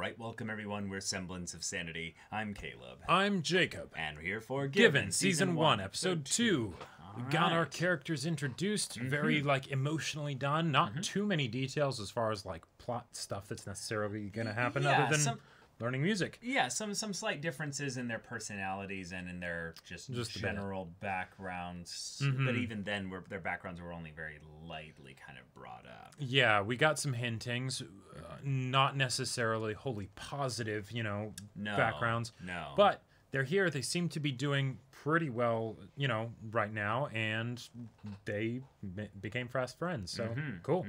Alright, welcome everyone. We're Semblance of Sanity. I'm Caleb. I'm Jacob. And we're here for Given, Season 1, Episode 2. We got our Alright. characters introduced, very, emotionally done. Not too many details as far as, plot stuff that's necessarily gonna happen other than learning music. Yeah, some slight differences in their personalities and in their just general backgrounds. But even then, their backgrounds were only very lightly kind of brought up. Yeah, we got some hintings. Not necessarily wholly positive, backgrounds. No. But they're here. They seem to be doing pretty well, right now. And they became fast friends. So, cool.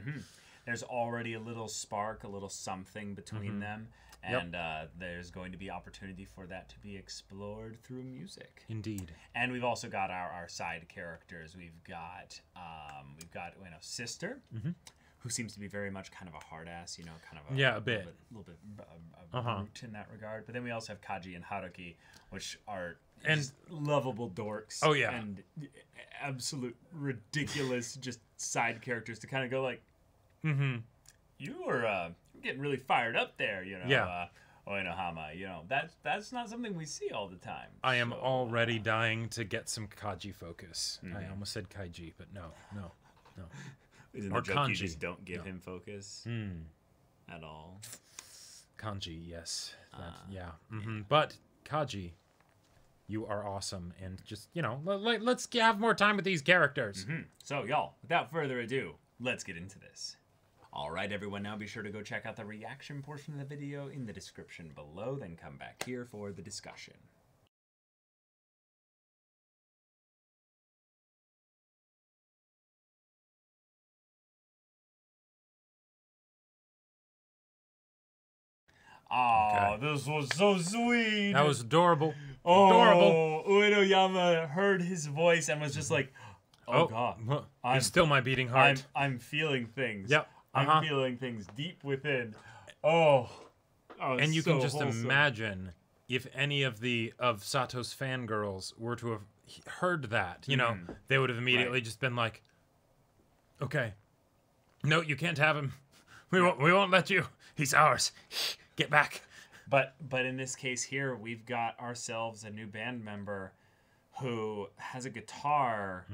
There's already a little spark, a little something between them. And there's going to be opportunity for that to be explored through music. Indeed. And we've also got our side characters. We've got Sister, who seems to be very much kind of a hard ass, kind of a bit. little bit brute in that regard. But then we also have Kaji and Haruki, which are just lovable dorks. Oh yeah, and absolute ridiculous just side characters to kind of go like, you were getting really fired up there, Oinohama, that's not something we see all the time. I am already dying to get some Kaji focus. I almost said Kaiji, but no. Isn't or the joke kanji. You just don't give him focus at all? Kanji, yes. But Kaji, you are awesome. And just, let's have more time with these characters. So, y'all, without further ado, let's get into this. Alright, everyone, now be sure to go check out the reaction portion of the video in the description below, then come back here for the discussion. Oh, this was so sweet. That was adorable. Oh, adorable. Uenoyama heard his voice and was just like, oh God. It's still my beating heart. I'm feeling things. Yep. I'm feeling things deep within. Oh, and you so can just wholesome. imagine if any of Sato's fangirls were to have heard that, they would have immediately just been like, okay, no, you can't have him. We won't let you. He's ours. Get back. But in this case here, we've got ourselves a new band member who has a guitar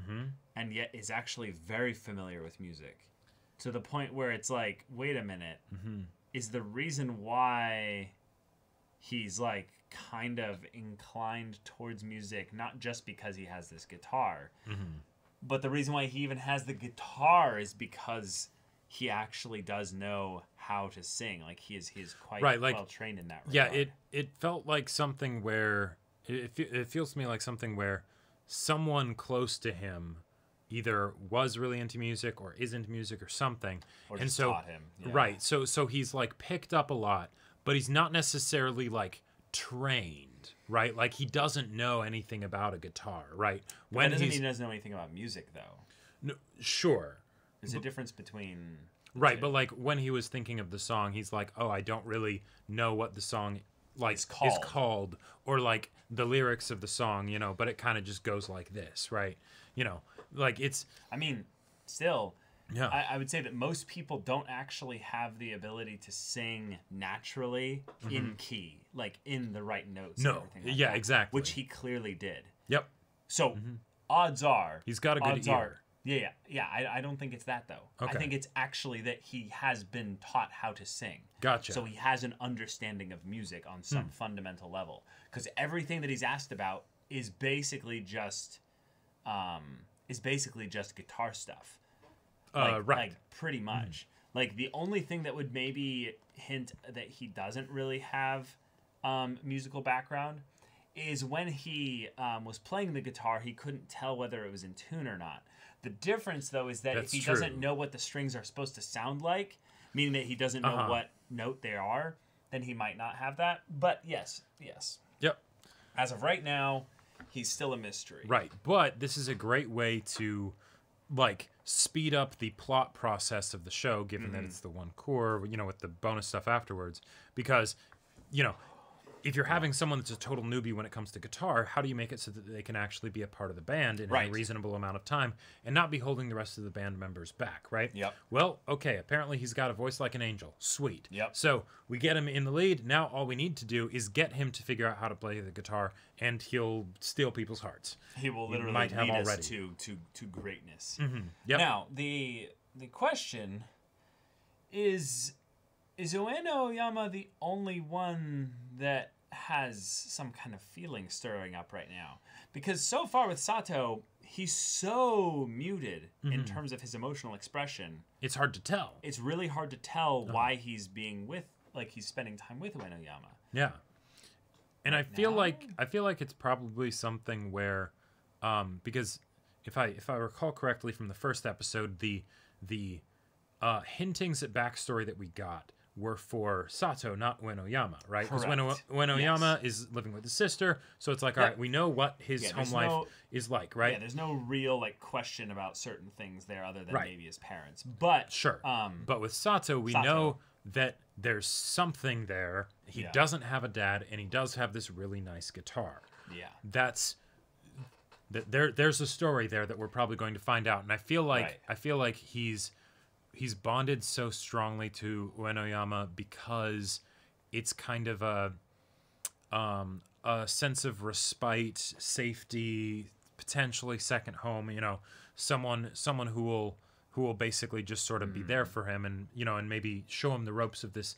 and yet is actually very familiar with music. To the point where it's like, wait a minute, is the reason why he's kind of inclined towards music not just because he has this guitar, but the reason why he even has the guitar is because he actually does know how to sing. He is quite well trained in that regard. Yeah, it felt like something where it feels to me like something where someone close to him either was really into music or is into music or something, or just taught him. Yeah. Right. So he's picked up a lot, but he's not necessarily trained, right? He doesn't know anything about a guitar, right? But that doesn't mean he doesn't know anything about music, though. No, sure. There's a difference between right, but when he was thinking of the song, he's like, oh, I don't really know what the song is called, or the lyrics of the song, but it kind of just goes like this, right? It's. I mean, still, yeah. I would say that most people don't actually have the ability to sing naturally in key, in the right notes. No, and everything like that, exactly. Which he clearly did. Yep. So, odds are he's got a good ear. Yeah. I don't think it's that, though. Okay. I think it's actually that he has been taught how to sing. Gotcha. So he has an understanding of music on some fundamental level. Because everything that he's asked about is basically just guitar stuff. Right. Pretty much. The only thing that would maybe hint that he doesn't really have musical background is when he was playing the guitar, he couldn't tell whether it was in tune or not. The difference, though, is that if he doesn't know what the strings are supposed to sound like, meaning that he doesn't know what note they are, then he might not have that. But yes. Yep. As of right now, he's still a mystery. Right, but this is a great way to, speed up the plot process of the show, given that it's the one core, with the bonus stuff afterwards. Because, if you're having someone that's a total newbie when it comes to guitar, how do you make it so that they can actually be a part of the band in a reasonable amount of time and not be holding the rest of the band members back, right? Yep. Well, okay, apparently he's got a voice like an angel. Sweet. Yep. So we get him in the lead. Now all we need to do is get him to figure out how to play the guitar, and he'll steal people's hearts. He will literally lead us to greatness. Yep. Now, the question is Ueno Yama the only one that has some kind of feeling stirring up right now? Because so far with Sato, he's so muted in terms of his emotional expression. It's hard to tell. It's really hard to tell why he's being he's spending time with Ueno Yama. Yeah. And I feel like it's probably something where because if I recall correctly from the first episode, the hintings at backstory that we got were for Sato, not Ueno Yama, right? Because Ueno Yama is living with his sister, so it's like, all right, we know what his home life is like, right? Yeah, there's no real question about certain things there other than maybe his parents. But sure. But with Sato, we know that there's something there. He doesn't have a dad, and he does have this really nice guitar. Yeah. There's a story there that we're probably going to find out, and I feel like he's bonded so strongly to Ueno Yama because it's kind of a sense of respite, safety, potentially second home. You know, someone who will basically just sort of be there for him, and and maybe show him the ropes of this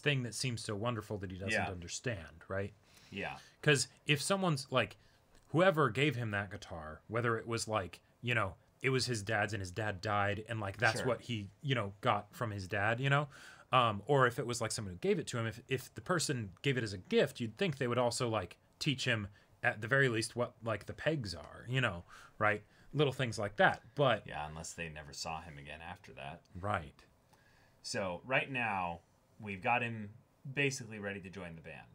thing that seems so wonderful that he doesn't understand, right? Yeah. Because if someone's like, whoever gave him that guitar, whether it was it was his dad's and his dad died and that's what he got from his dad, or if it was someone who gave it to him, if the person gave it as a gift, you'd think they would also teach him at the very least what the pegs are, right? Little things like that. But yeah, unless they never saw him again after that. Right. So right now we've got him basically ready to join the band.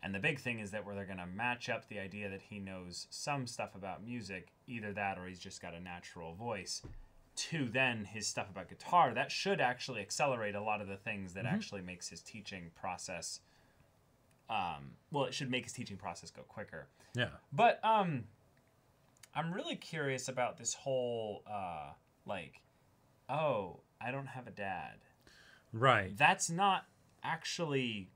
And the big thing is that where they're going to match up the idea that he knows some stuff about music, either that or he's just got a natural voice, to then his stuff about guitar. That should actually accelerate a lot of the things that actually makes his teaching process, it should make his teaching process go quicker. Yeah. But I'm really curious about this whole, oh, I don't have a dad. Right. That's not actually,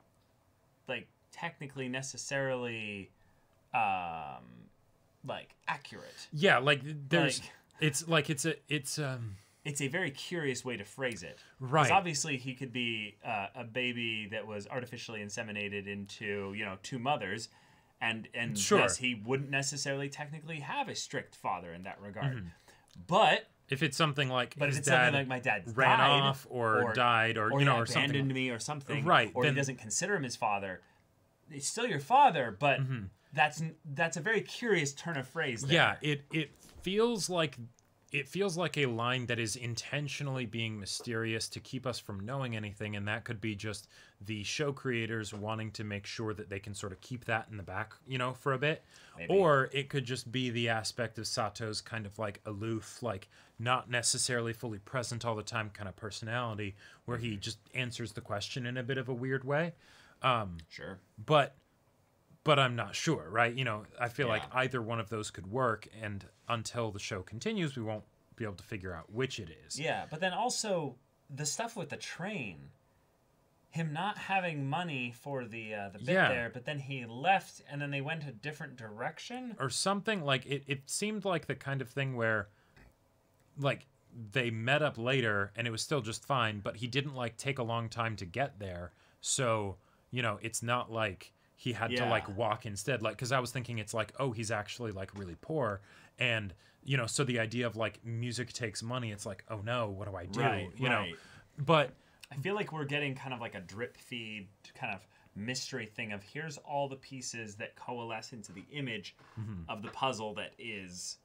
technically necessarily accurate. Yeah, there's it's a very curious way to phrase it. Right. Because obviously he could be a baby that was artificially inseminated into, two mothers, and yes, he wouldn't necessarily technically have a strict father in that regard. But if it's something like if his it's dad something like my dad ran died, off or died or or abandoned something, me or something, right? Or then, he doesn't consider him his father, it's still your father, but that's a very curious turn of phrase there. Yeah, it feels like a line that is intentionally being mysterious to keep us from knowing anything, and that could be just the show creators wanting to make sure that they can sort of keep that in the back, for a bit. Maybe. Or it could just be the aspect of Sato's kind of aloof, not necessarily fully present all the time kind of personality, where he just answers the question in a bit of a weird way. Sure. But I'm not sure, right? I feel like either one of those could work, and until the show continues, we won't be able to figure out which it is. Yeah, but then also the stuff with the train, him not having money for the bit there, but then he left, and then they went a different direction? Or something, it seemed like the kind of thing where, they met up later, and it was still just fine, but he didn't, take a long time to get there, so, it's not like he had to walk instead, because I was thinking it's he's actually really poor, and so the idea of music takes money, it's oh no, what do I do? Right. But I feel like we're getting kind of a drip feed kind of mystery thing of here's all the pieces that coalesce into the image of the puzzle that is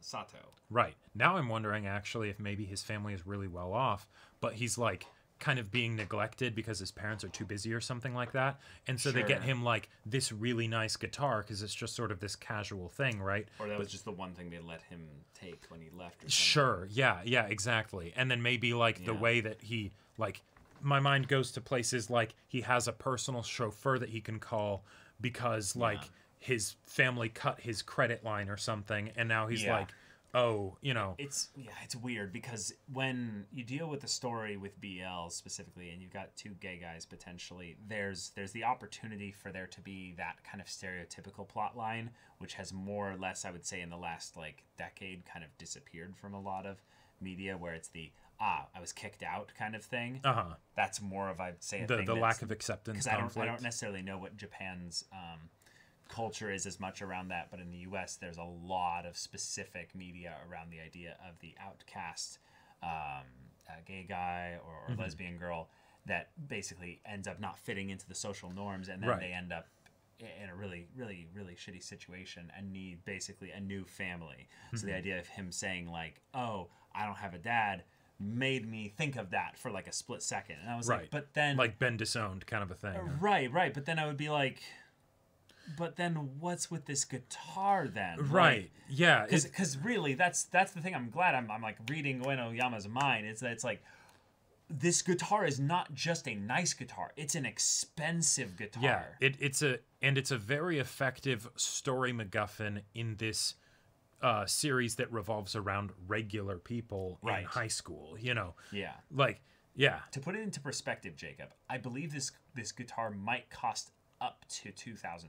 Sato. Right. Now I'm wondering actually if maybe his family is really well off, but he's kind of being neglected because his parents are too busy or something like that, and so they get him this really nice guitar because it's just sort of this casual thing, right? Or that was just the one thing they let him take when he left. Or sure, yeah, exactly. And then maybe the way that he my mind goes to places like he has a personal chauffeur that he can call because like his family cut his credit line or something, and now he's like, oh, you know. It's weird because when you deal with the story with BL specifically, and you've got two gay guys potentially, there's the opportunity for there to be that kind of stereotypical plot line, which has more or less, I would say, in the last like decade kind of disappeared from a lot of media, where it's the I was kicked out kind of thing. That's more of, I'd say, the lack of acceptance conflict. I don't necessarily know what Japan's culture is as much around that, but in the US there's a lot of specific media around the idea of the outcast gay guy or lesbian girl that basically ends up not fitting into the social norms, and then they end up in a really, really, really shitty situation and need basically a new family. So the idea of him saying like, oh, I don't have a dad, made me think of that for like a split second. And I was like, but then... Like Ben Disowned kind of a thing. Right. But then I would be like, but then what's with this guitar then? Right. Like, yeah. Because really, that's the thing. I'm glad I'm like reading Ueno Yama's mind. It's that it's like, this guitar is not just a nice guitar. It's an expensive guitar. Yeah. It's a very effective story MacGuffin in this series that revolves around regular people in high school, you know. Yeah. Like, yeah. To put it into perspective, Jacob, I believe this guitar might cost up to $2,000.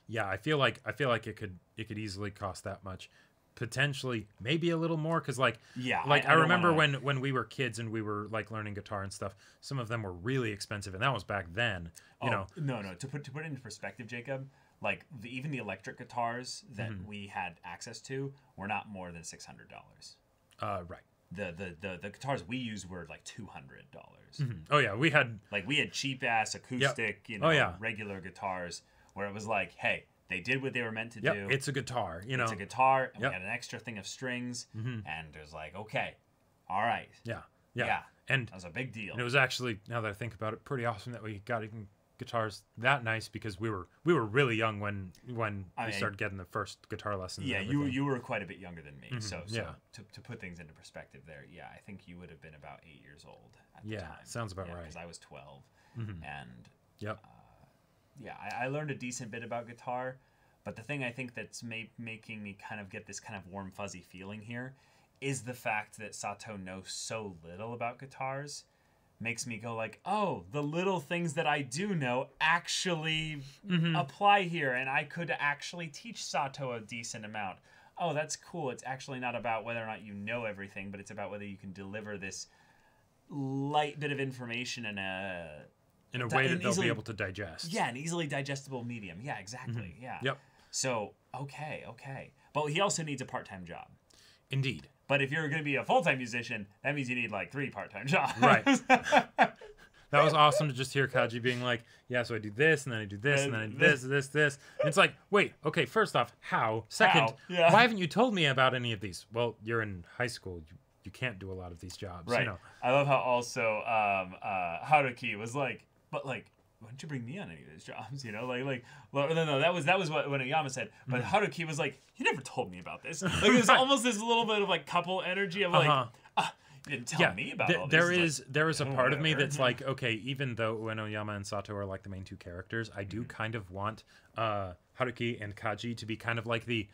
Yeah, I feel like it could easily cost that much. Potentially maybe a little more, because like I remember when we were kids and we were like learning guitar and stuff, some of them were really expensive, and that was back then, you know. No, to put it into perspective, Jacob, like even the electric guitars that we had access to were not more than $600. Right. The guitars we used were like $200. Oh yeah, we had cheap ass acoustic, regular guitars where it was like, hey, they did what they were meant to do. It's a guitar, you know. It's a guitar, and we had an extra thing of strings, and it was like, okay, all right. Yeah. And that was a big deal. And it was actually, now that I think about it, pretty awesome that we got even guitars that nice, because we were really young when we started getting the first guitar lessons. Yeah, you were quite a bit younger than me. So to put things into perspective there, I think you would have been about 8 years old at the time. Sounds about right. Because I was 12. And Yep. I learned a decent bit about guitar, but the thing I think that's making me kind of get this kind of warm fuzzy feeling here is the fact that Sato knows so little about guitars. Makes me go like, oh, the little things that I do know actually apply here, and I could actually teach Sato a decent amount. Oh, that's cool. It's actually not about whether or not you know everything, but it's about whether you can deliver this light bit of information in a way that they'll be able to digest. Yeah, an easily digestible medium. Yeah, exactly. Yeah. Yep. So, okay. But he also needs a part-time job. Indeed. But if you're going to be a full-time musician, that means you need like 3 part-time jobs. Right. That was awesome to just hear Kaji being like, yeah, so I do this, and then I do this, and then I do this. And it's like, wait, okay, first off, how? Second, why haven't you told me about any of these? Well, you're in high school. You can't do a lot of these jobs. Right. You know? I love how also Haruki was like, but like, why don't you bring me on any of these jobs? You know, well, no, that was what Oyama said. But Haruki was like, you never told me about this. Like, there's almost this little bit of like couple energy of like, you didn't tell me about all this. There is a part of me that's like, okay, even though Ueno Yama and Sato are like the main 2 characters, I do kind of want Haruki and Kaji to be kind of like the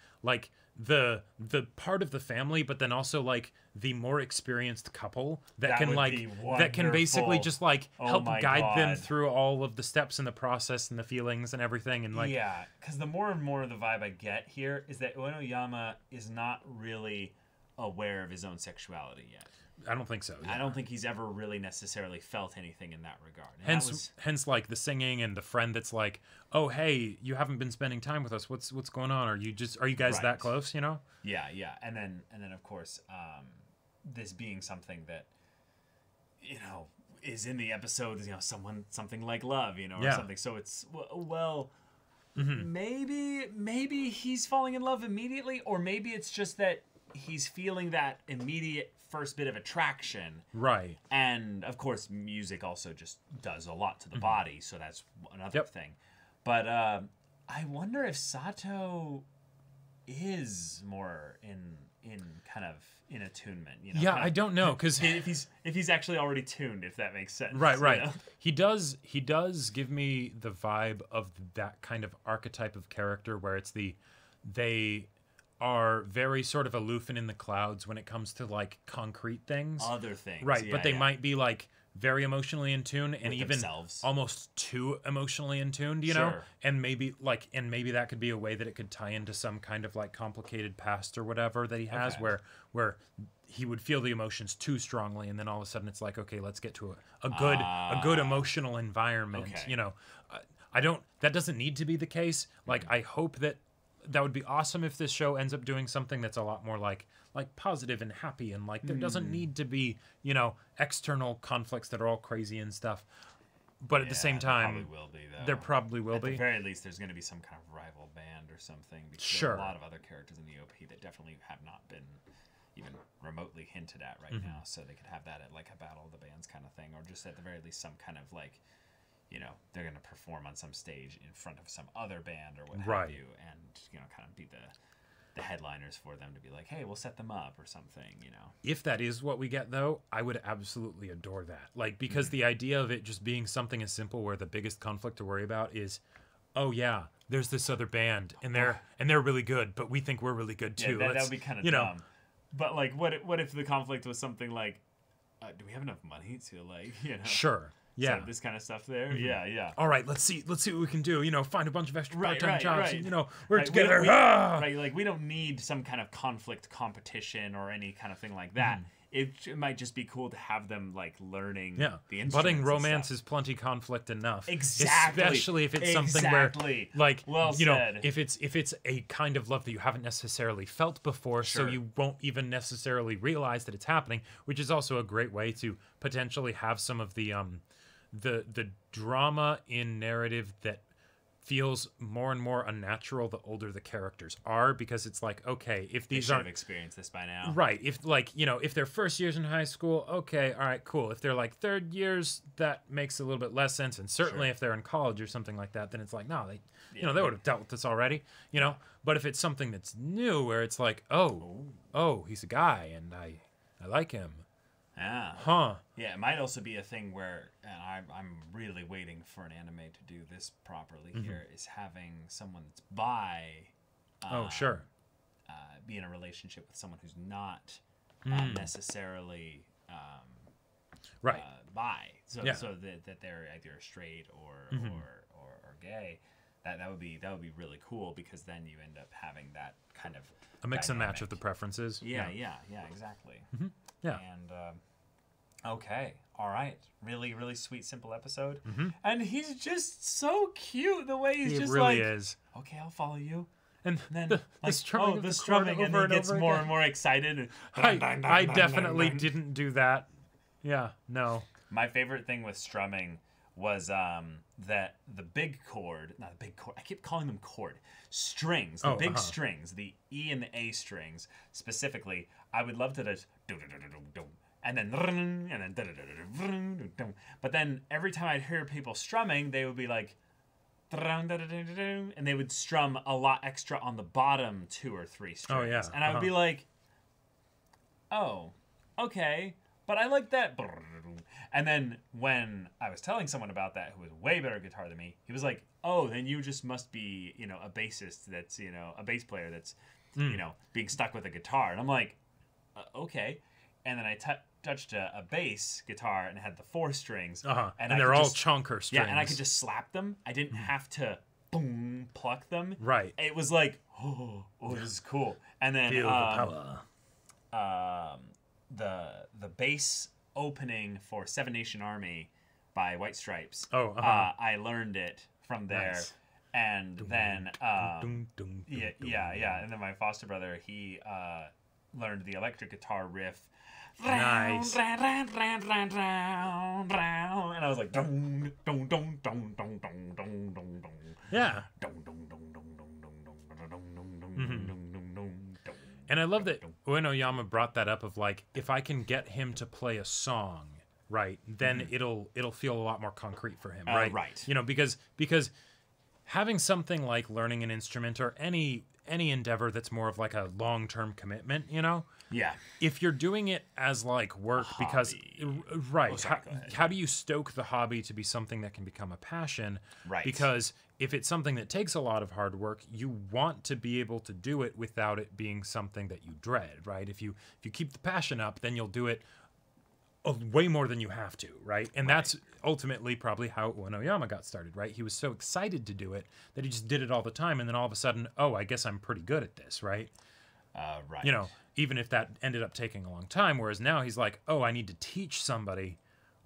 part of the family, but then also like the more experienced couple that can basically just like help guide them through all of the steps in the process and the feelings and everything, and like because the more and more the vibe I get here is that Ueno Yama is not really aware of his own sexuality yet. I don't think so. Yeah. I don't think he's ever really necessarily felt anything in that regard. And hence, like the singing and the friend that's like, "Oh, hey, you haven't been spending time with us. What's going on? Are you guys that close? You know?" Yeah. And then of course, this being something that, you know, is in the episode, you know, something like love, you know, or something. So it's maybe he's falling in love immediately, or maybe it's just that he's feeling that immediate first bit of attraction. Right. And of course, music also just does a lot to the body, so that's another thing. But I wonder if Sato is more in attunement. You know, Yeah, I don't know, because if he's actually already tuned, if that makes sense. Right. You know? He does give me the vibe of that kind of archetype of character where it's they are very sort of aloof and in the clouds when it comes to like concrete things. Other things. Right, yeah, but they yeah. might be like very emotionally in tune and With even themselves. almost too emotionally in tune, you know? Sure. And maybe that could be a way that it could tie into some kind of like complicated past or whatever that he has Okay. where he would feel the emotions too strongly and then all of a sudden it's like, okay, let's get to a good emotional environment, Okay. you know. That doesn't need to be the case. Like I hope that would be awesome if this show ends up doing something that's a lot more like positive and happy and like there doesn't need to be, you know, external conflicts that are all crazy and stuff. But at the same time, there probably will be. At the very least, there's going to be some kind of rival band or something. Because Sure. There are a lot of other characters in the OP that definitely have not been even remotely hinted at right now. So they could have that at like a Battle of the Bands kind of thing, or just at the very least some kind of like, you know, they're going to perform on some stage in front of some other band or what have you, and you know, kind of be the headliners for them to be like, hey, we'll set them up or something, you know. If that is what we get, though, I would absolutely adore that. Like, because the idea of it just being something as simple where the biggest conflict to worry about is, oh yeah, there's this other band and they're really good, but we think we're really good too. Yeah, that would be kind of dumb. But like, what if the conflict was something like, do we have enough money to like, you know? Sure. Yeah. This kind of stuff there. Yeah. All right, let's see what we can do. You know, find a bunch of extra part-time jobs. Right. And, you know, we're Right, together. Right, like we don't need some kind of conflict competition or any kind of thing like that. It might just be cool to have them like learning the instruments. Budding romance is plenty conflict enough. Exactly. Especially if it's something where, like, well you know, said. if it's a kind of love that you haven't necessarily felt before, so Sure. you won't even necessarily realize that it's happening, which is also a great way to potentially have some of the drama in narrative that feels more and more unnatural the older the characters are, because it's like, okay, if these have aren't experienced this by now, right, if like, you know, if they're first years in high school, okay, all right, cool. If they're like third years, that makes a little bit less sense, and certainly if they're in college or something like that, then it's like, no, they they would have dealt with this already, you know. But if it's something that's new where it's like, oh, he's a guy and I like him. Yeah. Huh. Yeah, it might also be a thing where, and I'm really waiting for an anime to do this properly here, is having someone that's bi. Sure. Be in a relationship with someone who's not necessarily Right. bi. So Yeah. so that they're either straight or gay. That would be really cool, because then you end up having that kind of A mix and match dynamic. of the preferences. Yeah, exactly. Yeah. And okay, all right, really sweet, simple episode. And he's just so cute the way he's He just really like, is. okay, I'll follow you. And And then the like, strumming, of the the strumming, chord and over he gets over more again. and more excited. And I definitely didn't do that. Yeah, no. My favorite thing with strumming was that the big chord, not the big chord, I keep calling them chord, strings, the big strings, the E and the A strings specifically. I would love to just and then but then every time I'd hear people strumming, they would be like, and they would strum a lot extra on the bottom 2 or 3 strings. Oh, yeah. And I would be like, oh, okay, but I like that. And then when I was telling someone about that who was way better at guitar than me, he was like, oh, then you just must be, you know, a bassist that's, you know, a bass player that's, you know, being stuck with a guitar. And I'm like, okay. And then I touched a bass guitar and it had the 4 strings. And they're all chunker strings. Yeah, and I could just slap them. I didn't have to pluck them. Right. It was like, oh, this is cool. And then Feel the power. The bass opening for Seven Nation Army by White Stripes. I learned it from there. Nice. And then and then my foster brother, he learned the electric guitar riff. Nice. And I was like, dong, dong, dong, dong, dong, dong, dong, dong, dong. Yeah. And I love that Ueno Yama brought that up of like, if I can get him to play a song, right, then it'll feel a lot more concrete for him, right? Right. You know, because having something like learning an instrument or any endeavor that's more of like a long-term commitment, you know? Yeah. If you're doing it as like work because right, Oh, sorry, go ahead. how do you stoke the hobby to be something that can become a passion? Right. Because if it's something that takes a lot of hard work, you want to be able to do it without it being something that you dread, right? If you keep the passion up, then you'll do it way more than you have to, right? And that's ultimately probably how Uenoyama got started, right? He was so excited to do it that he just did it all the time, and then all of a sudden, oh, I guess I'm pretty good at this, right? Right. You know, even if that ended up taking a long time, whereas now he's like, oh, I need to teach somebody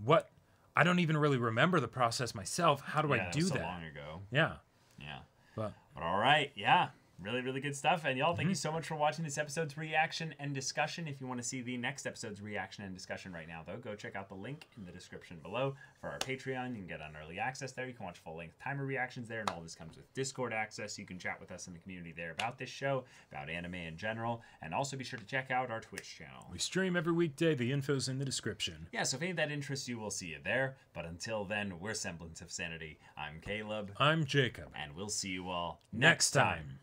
what I don't even really remember the process myself. How do I do so that? long ago. Yeah. Yeah. But all right. Yeah. Really, really good stuff. And y'all, thank you so much for watching this episode's reaction and discussion. If you want to see the next episode's reaction and discussion right now, though, go check out the link in the description below for our Patreon. You can get on early access there. You can watch full-length timer reactions there, and all this comes with Discord access. You can chat with us in the community there about this show, about anime in general, and also be sure to check out our Twitch channel. we stream every weekday. The info's in the description. Yeah, so if any of that interests you, we'll see you there. But until then, we're Semblance of Sanity. I'm Caleb. I'm Jacob. And we'll see you all Next time.